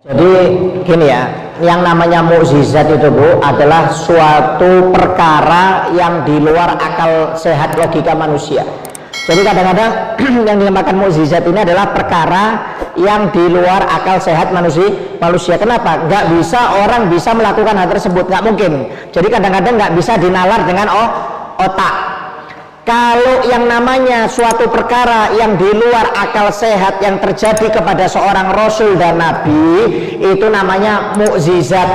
Jadi gini ya, yang namanya mukjizat itu Bu adalah suatu perkara yang di luar akal sehat logika manusia. Jadi kadang-kadang yang dinamakan mukjizat ini adalah perkara yang di luar akal sehat manusia. Kenapa? Nggak bisa orang bisa melakukan hal tersebut, nggak mungkin. Jadi kadang-kadang nggak bisa dinalar dengan otak. Kalau yang namanya suatu perkara yang di luar akal sehat yang terjadi kepada seorang rasul dan nabi, itu namanya mukjizat.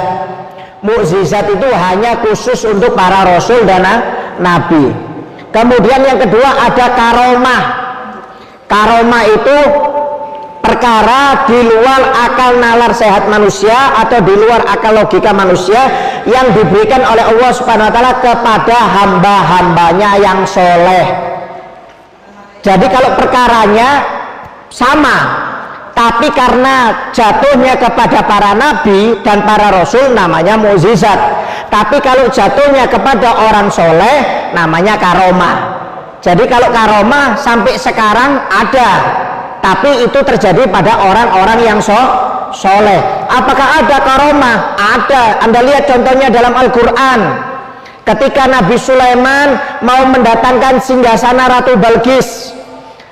Mukjizat itu hanya khusus untuk para rasul dan nabi. Kemudian yang kedua ada karomah. Karomah itu perkara di luar akal nalar sehat manusia atau di luar akal logika manusia yang diberikan oleh Allah Subhanahu wa taala kepada hamba-hambanya yang soleh. Jadi kalau perkaranya sama, tapi karena jatuhnya kepada para nabi dan para rasul namanya mukjizat. Tapi kalau jatuhnya kepada orang soleh namanya karomah. Jadi kalau karomah sampai sekarang ada, tapi itu terjadi pada orang-orang yang soleh. Apakah ada karomah? Ada. Anda lihat contohnya dalam Al-Quran. Ketika Nabi Sulaiman mau mendatangkan singgasana Ratu Balqis,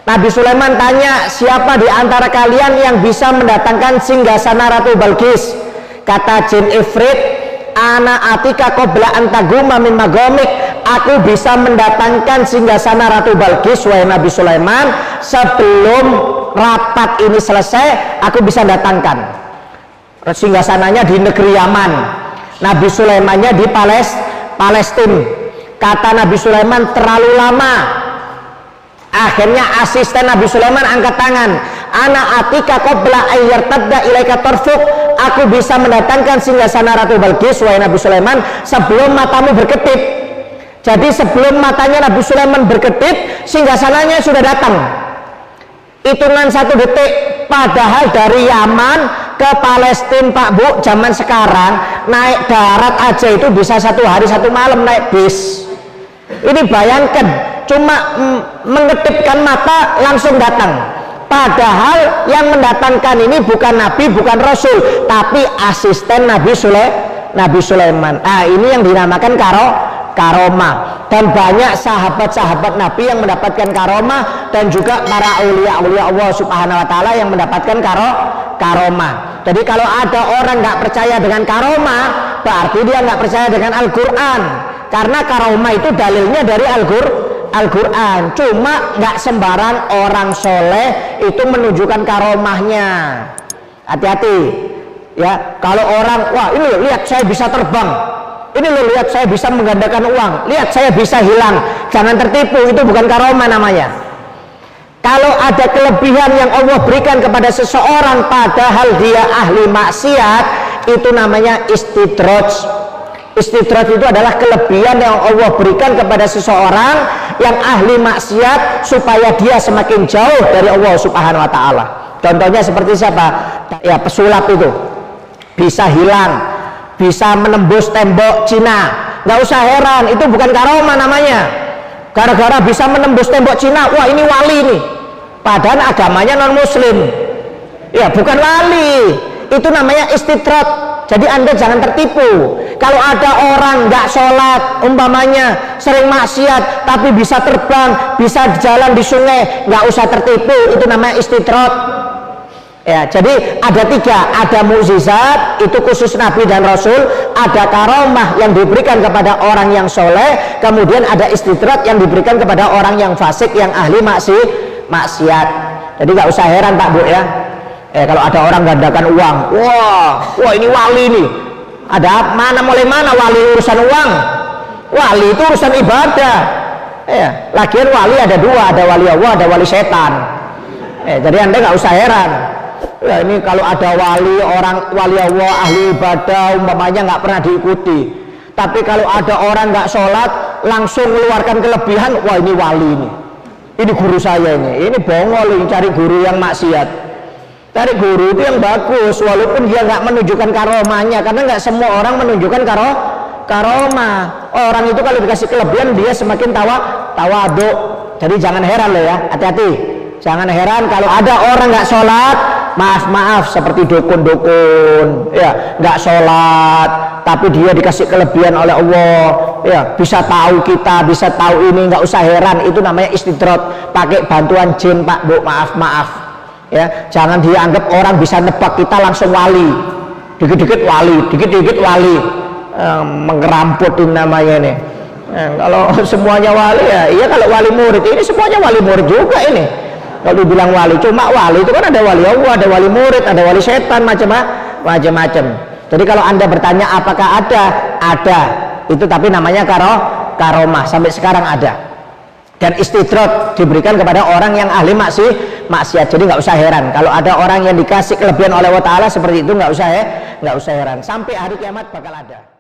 Nabi Sulaiman tanya, siapa di antara kalian yang bisa mendatangkan singgasana Ratu Balqis? Kata jin Ifrit, ana atika qabla antaguma min magomik. Aku bisa mendatangkan singgasana Ratu Balqis, wahai Nabi Sulaiman, sebelum rapat ini selesai, aku bisa datangkan. Singgasananya di negeri Yaman, Nabi Sulaimannya di Palestina. Kata Nabi Sulaiman terlalu lama. Akhirnya asisten Nabi Sulaiman angkat tangan, ana atika qabla ayyartadda ilaika tarfuk. Aku bisa mendatangkan singgasana Ratu Balqis, wahai Nabi Sulaiman, sebelum matamu berkedip. Jadi sebelum matanya Nabi Sulaiman berkedip, singgasananya sudah datang. Hitungan 1 detik. Padahal dari Yaman ke Palestina Pak Bu, zaman sekarang naik darat aja itu bisa 1 hari 1 malam naik bis. Ini bayangkan, cuma mengetipkan mata langsung datang. Padahal yang mendatangkan ini bukan nabi, bukan rasul, tapi asisten Nabi Sulaiman. Nah, ini yang dinamakan karomah. Dan banyak sahabat-sahabat Nabi yang mendapatkan karomah, dan juga para aulia-aulia Allah Subhanahu wa taala yang mendapatkan karomah. Jadi kalau ada orang nggak percaya dengan karomah, berarti dia nggak percaya dengan Al-Qur'an. Karena karomah itu dalilnya dari Al-Qur'an. Cuma nggak sembarang orang soleh itu menunjukkan karomahnya. Hati-hati ya, kalau orang, wah ini lihat saya bisa terbang, ini loh lihat saya bisa menggandakan uang, lihat saya bisa hilang, jangan tertipu, itu bukan karomah namanya. Kalau ada kelebihan yang Allah berikan kepada seseorang padahal dia ahli maksiat, itu namanya istidraj. Istidraj itu adalah kelebihan yang Allah berikan kepada seseorang yang ahli maksiat supaya dia semakin jauh dari Allah Subhanahu wa taala. Contohnya seperti siapa? Ya, pesulap itu bisa hilang, bisa menembus tembok Cina. Nggak usah heran, itu bukan karomah namanya. Gara-gara bisa menembus tembok Cina, wah ini wali nih, padahal agamanya non muslim. Ya bukan wali, itu namanya istidrat. Jadi Anda jangan tertipu. Kalau ada orang nggak sholat umpamanya, sering maksiat tapi bisa terbang, bisa jalan di sungai, nggak usah tertipu, itu namanya istidrat. Ya, jadi ada 3, ada mukjizat itu khusus Nabi dan Rasul, ada karomah yang diberikan kepada orang yang soleh, kemudian ada istidrat yang diberikan kepada orang yang fasik, yang ahli maksiat. Jadi nggak usah heran Pak Bu ya. Kalau ada orang gandakan uang, wah ini wali nih. Ada mulai mana wali urusan uang? Wali itu urusan ibadah. Ya, lagian wali ada 2, ada wali Allah, ada wali setan. Jadi Anda nggak usah heran. Ya, ini kalau ada wali Allah ahli ibadah umpamanya nggak pernah diikuti, tapi kalau ada orang nggak sholat langsung mengeluarkan kelebihan, wah ini wali ini guru saya ini bongol, ini cari guru yang maksiat. Cari guru itu yang bagus walaupun dia nggak menunjukkan karomahnya, karena nggak semua orang menunjukkan karomah. Orang itu kalau dikasih kelebihan dia semakin tawadhu. Jadi jangan heran loh ya, hati-hati. Jangan heran kalau ada orang nggak sholat maaf seperti dukun-dukun ya, nggak sholat tapi dia dikasih kelebihan oleh Allah ya, bisa tahu kita, bisa tahu ini, nggak usah heran, itu namanya istidrot, pakai bantuan jin Pak Bu, maaf ya. Jangan dianggap orang bisa nebak kita langsung wali, dikit-dikit wali, mengeramputin namanya ini. Kalau semuanya wali ya, iya kalau wali murid, ini semuanya wali murid juga ini. Kalau dibilang wali, cuma wali itu kan ada wali Allah, ada wali murid, ada wali setan, macam-macam. Jadi kalau Anda bertanya apakah ada, itu tapi namanya karomah, sampai sekarang ada. Dan istidrot diberikan kepada orang yang ahli maksiat. Jadi nggak usah heran kalau ada orang yang dikasih kelebihan oleh Allah Ta'ala seperti itu, nggak usah heran. Sampai hari kiamat bakal ada.